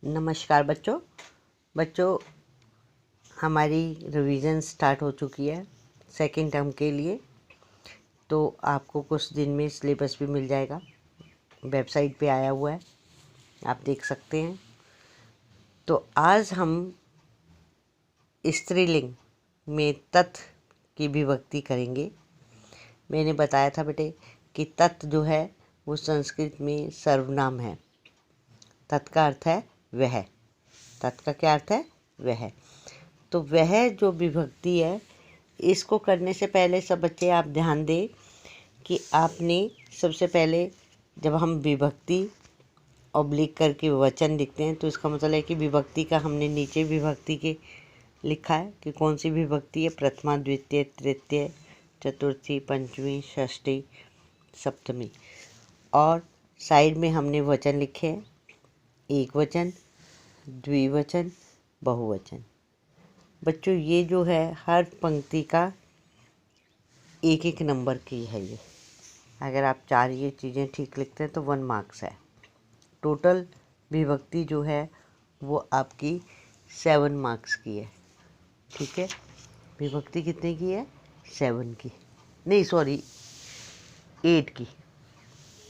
नमस्कार बच्चों हमारी रिवीजन स्टार्ट हो चुकी है सेकंड टर्म के लिए। तो आपको कुछ दिन में सिलेबस भी मिल जाएगा, वेबसाइट पे आया हुआ है, आप देख सकते हैं। तो आज हम स्त्रीलिंग में तत् की विभक्ति करेंगे। मैंने बताया था बेटे कि तत् जो है वो संस्कृत में सर्वनाम है। तत् का अर्थ है वह। तत् का क्या अर्थ है? वह। तो वह जो विभक्ति है, इसको करने से पहले सब बच्चे आप ध्यान दें कि आपने सबसे पहले जब हम विभक्ति ऑब्लिक करके वचन लिखते हैं तो इसका मतलब है कि विभक्ति का हमने नीचे विभक्ति के लिखा है कि कौन सी विभक्ति है, प्रथमा, द्वितीय, तृतीय, चतुर्थी, पंचमी, षष्ठी, सप्तमी। और साइड में हमने वचन लिखे हैं, एक वचन, द्विवचन, बहुवचन। बच्चों ये जो है हर पंक्ति का एक एक नंबर की है। ये अगर आप चार ये चीज़ें ठीक लिखते हैं तो 1 मार्क्स है। टोटल विभक्ति जो है वो आपकी 7 मार्क्स की है। ठीक है, विभक्ति कितने की है? 7 की, नहीं सॉरी 8 की।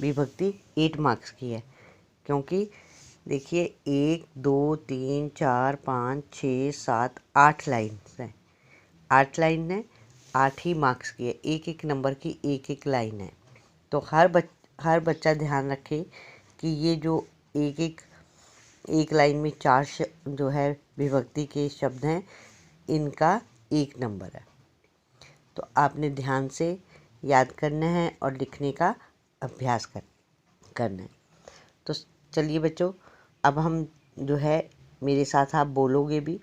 विभक्ति 8 मार्क्स की है, क्योंकि देखिए 1 2 3 4 5 6 7 8 लाइन है। 8 लाइन है, 8 ही मार्क्स की है। एक एक नंबर की एक एक लाइन है। तो हर बच्चा ध्यान रखे कि ये जो एक लाइन में 4 जो है विभक्ति के शब्द हैं, इनका 1 नंबर है। तो आपने ध्यान से याद करना है और लिखने का अभ्यास करना है। तो चलिए बच्चों, अब हम जो है मेरे साथ आप बोलोगे भी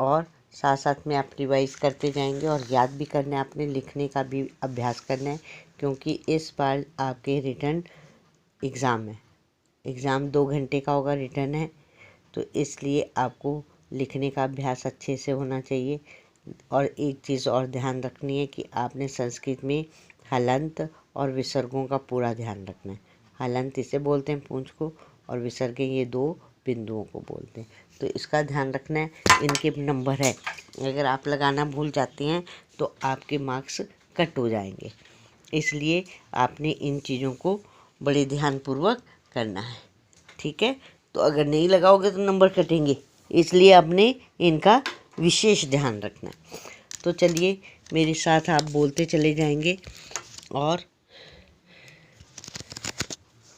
और साथ साथ में आप रिवाइज करते जाएंगे और याद भी करना है, आपने लिखने का भी अभ्यास करना है, क्योंकि इस बार आपके रिटर्न एग्ज़ाम है। एग्ज़ाम 2 घंटे का होगा, रिटर्न है, तो इसलिए आपको लिखने का अभ्यास अच्छे से होना चाहिए। और एक चीज़ और ध्यान रखनी है कि आपने संस्कृत में हलंत और विसर्गों का पूरा ध्यान रखना है। हलंत इसे बोलते हैं पूंछ को, और विसर्ग ये 2 बिंदुओं को बोलते हैं। तो इसका ध्यान रखना है, इनके नंबर है। अगर आप लगाना भूल जाते हैं तो आपके मार्क्स कट हो जाएंगे। इसलिए आपने इन चीज़ों को बड़े ध्यानपूर्वक करना है। ठीक है, तो अगर नहीं लगाओगे तो नंबर कटेंगे, इसलिए आपने इनका विशेष ध्यान रखना है। तो चलिए मेरे साथ आप बोलते चले जाएंगे और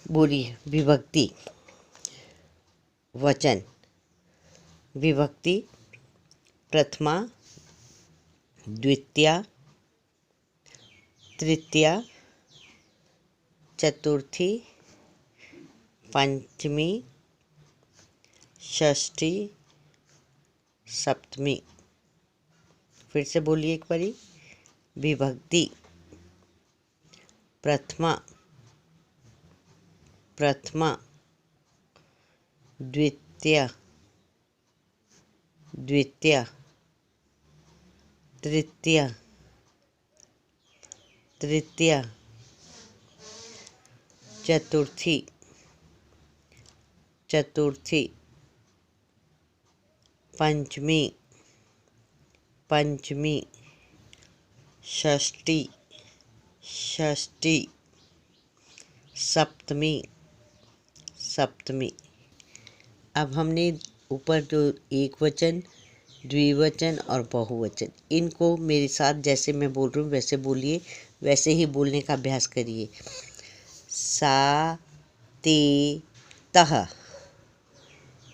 बोलिए। विभक्ति, वचन, विभक्ति प्रथमा, द्वितीया, तृतीया, चतुर्थी, पंचमी, षष्ठी, सप्तमी। फिर से बोलिए एक बारी। विभक्ति प्रथमा, द्वितीय, तृतीय, चतुर्थी, पंचमी, षष्ठी, सप्तमी। अब हमने ऊपर जो एक वचन, द्विवचन और बहुवचन, इनको मेरे साथ जैसे मैं बोल रही हूँ वैसे बोलिए, वैसे ही बोलने का अभ्यास करिए। सा ते तह,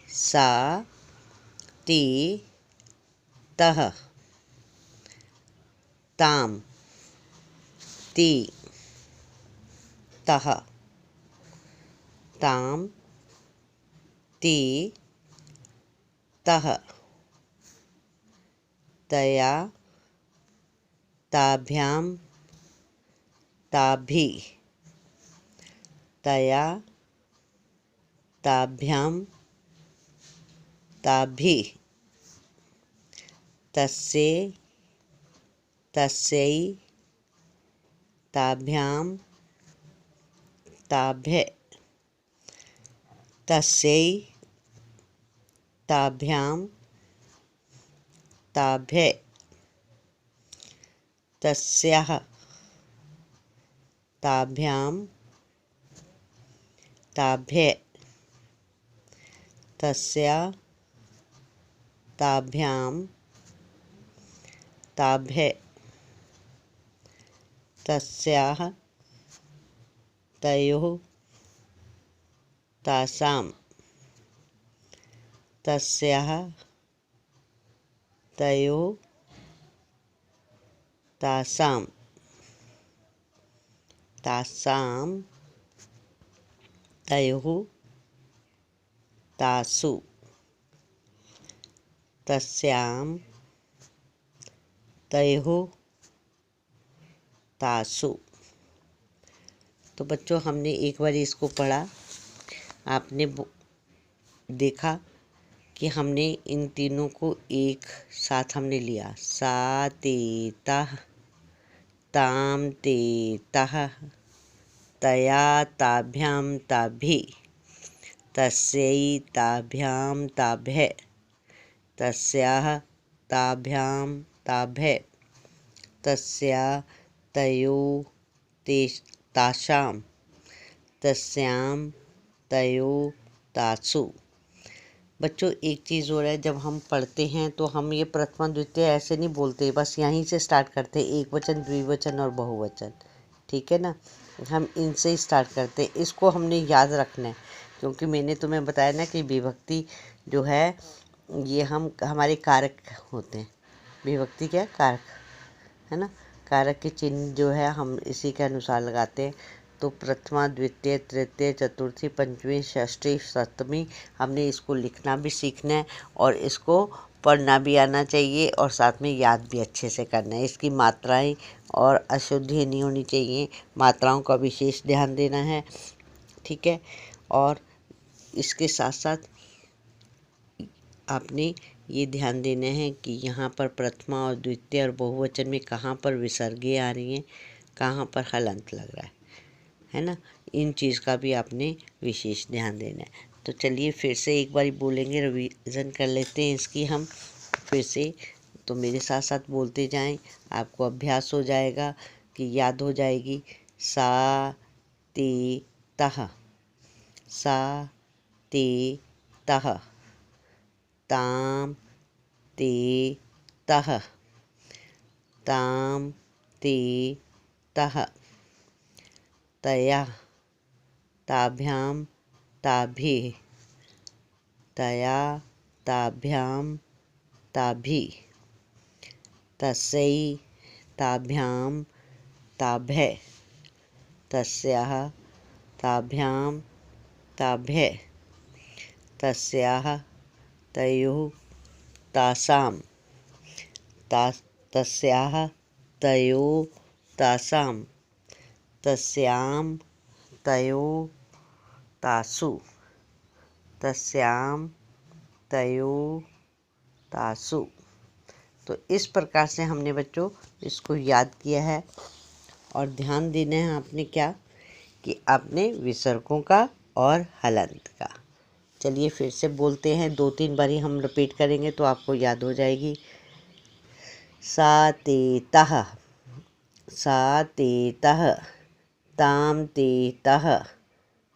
सा ते तह, ताम ते तह, ताम ते तह, तया ताभ्याम ताभि, तया ताभ्याम ताभि, तस्यै ताभ्याम ताभ्य, तस्यै ताभ्याम ताभ्य तस्याः ताभ्याम ताभ्य तस्या ताभ्याम ताभ्य तस्याः तयोः तासां तस्याः तयोः तासां तासां तयोः तासु तस्यां तयोः तासु। तो बच्चों, हमने एक बार इसको पढ़ा, आपने देखा कि हमने इन तीनों को एक साथ हमने लिया। सा ते तः, ताम ते तः, तया ताभ्याम ताभि, तस्यै ताभ्याम ताभ्य, तस्याः ताभ्याम ताभ्य, तस्या तयोः तासां, तस्यां तयोः तासु। बच्चों, एक चीज़ और है, जब हम पढ़ते हैं तो हम ये प्रथमा द्वितीय ऐसे नहीं बोलते, बस यहीं से स्टार्ट करते हैं, एक वचन, द्विवचन और बहुवचन। ठीक है ना, हम इनसे ही स्टार्ट करते हैं। इसको हमने याद रखना है, क्योंकि मैंने तुम्हें बताया ना कि विभक्ति जो है ये हमारे कारक होते हैं। विभक्ति क्या, कारक है ना। कारक के चिन्ह जो है हम इसी के अनुसार लगाते हैं। तो प्रथमा, द्वितीय, तृतीय, चतुर्थी, पंचमी, षष्ठी, सप्तमी, हमने इसको लिखना भी सीखना है और इसको पढ़ना भी आना चाहिए और साथ में याद भी अच्छे से करना है। इसकी मात्राएं और अशुद्धि नहीं होनी चाहिए, मात्राओं का विशेष ध्यान देना है। ठीक है, और इसके साथ साथ आपने ये ध्यान देना है कि यहाँ पर प्रथमा और द्वितीय और बहुवचन में कहाँ पर विसर्गें आ रही हैं, कहाँ पर हलंत लग रहा है ना। इन चीज़ का भी आपने विशेष ध्यान देना है। तो चलिए फिर से एक बार बोलेंगे, रिवीजन कर लेते हैं इसकी हम फिर से। तो मेरे साथ साथ बोलते जाएं, आपको अभ्यास हो जाएगा कि याद हो जाएगी। सा ते तः, सा ते तः, ताम ते तः, ताम ते तः, तया ताभ्याम ताभि, तया ताभ्याम ताभि, तस्यै ताभ्याम ताभ्य, तस्याः ताभ्याम ताभ्य, तस्याः तयोः तासां, तस्याः तयोः तासां, तस्यां तयोः तासु, तस्यां तयोः तासु। तो इस प्रकार से हमने बच्चों इसको याद किया है और ध्यान देना है आपने क्या, कि आपने विसर्गों का और हलंत का। चलिए फिर से बोलते हैं, 2-3 बारी हम रिपीट करेंगे तो आपको याद हो जाएगी। सा ते तः, सा ते तः, ताम ते तः,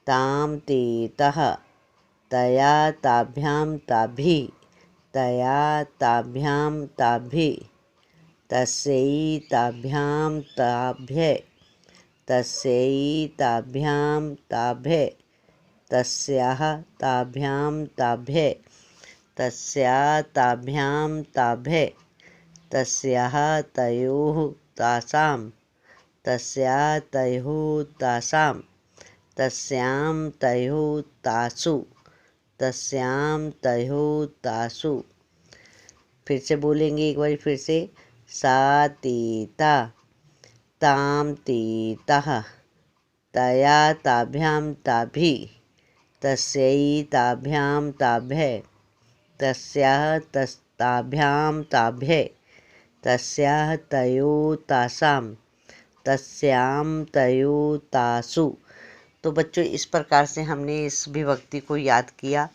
ताम ते तः, तया ताभ्याम ताभि, तया ताभ्याम ताभि, तस्यै ताभ्याम ताभ्य, तस्यै ताभ्याम ताभ्य, तस्याः ताभ्याम ताभ्य, तस्या ताभ्याम ताभ्य, तस्याः तयोः तासां, तस्या तयोः तासां, तस्यां तयोः तासु, तस्यां तयोः तासु। फिर से बोलेंगे एक बार फिर से। सा ते ता, ताम ते तः, तया ताभ्याम ताभि, तस्यै ताभ्याम ताभ्य, तस्याः ताभ्याम ताभ्य, तस्याः तयोः तासां, तस्यां तयोः तासु। तो बच्चों, इस प्रकार से हमने इस विभक्ति को याद किया,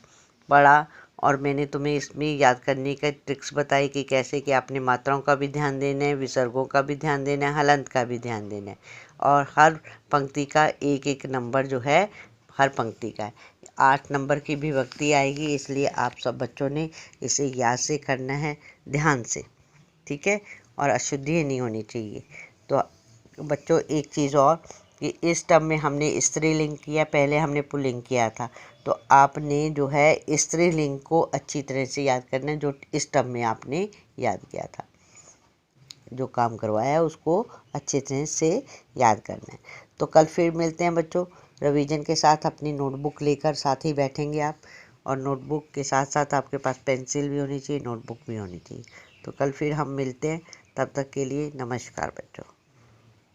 पढ़ा और मैंने तुम्हें इसमें याद करने का ट्रिक्स बताई कि कैसे कि आपने मात्राओं का भी ध्यान देना है, विसर्गों का भी ध्यान देना है, हलंत का भी ध्यान देना है, और हर पंक्ति का एक एक नंबर जो है हर पंक्ति का है। 8 नंबर की विभक्ति आएगी, इसलिए आप सब बच्चों ने इसे याद से करना है, ध्यान से, ठीक है, और अशुद्धि नहीं होनी चाहिए। तो बच्चों एक चीज़ और कि इस टर्म में हमने स्त्रीलिंग किया, पहले हमने पुल्लिंग किया था, तो आपने जो है स्त्रीलिंग को अच्छी तरह से याद करना है, जो इस टर्म में आपने याद किया था, जो काम करवाया है उसको अच्छे तरह से याद करना है। तो कल फिर मिलते हैं बच्चों रिवीजन के साथ। अपनी नोटबुक लेकर साथ ही बैठेंगे आप, और नोटबुक के साथ साथ आपके पास पेंसिल भी होनी चाहिए, नोटबुक भी होनी चाहिए। तो कल फिर हम मिलते हैं, तब तक के लिए नमस्कार बच्चों।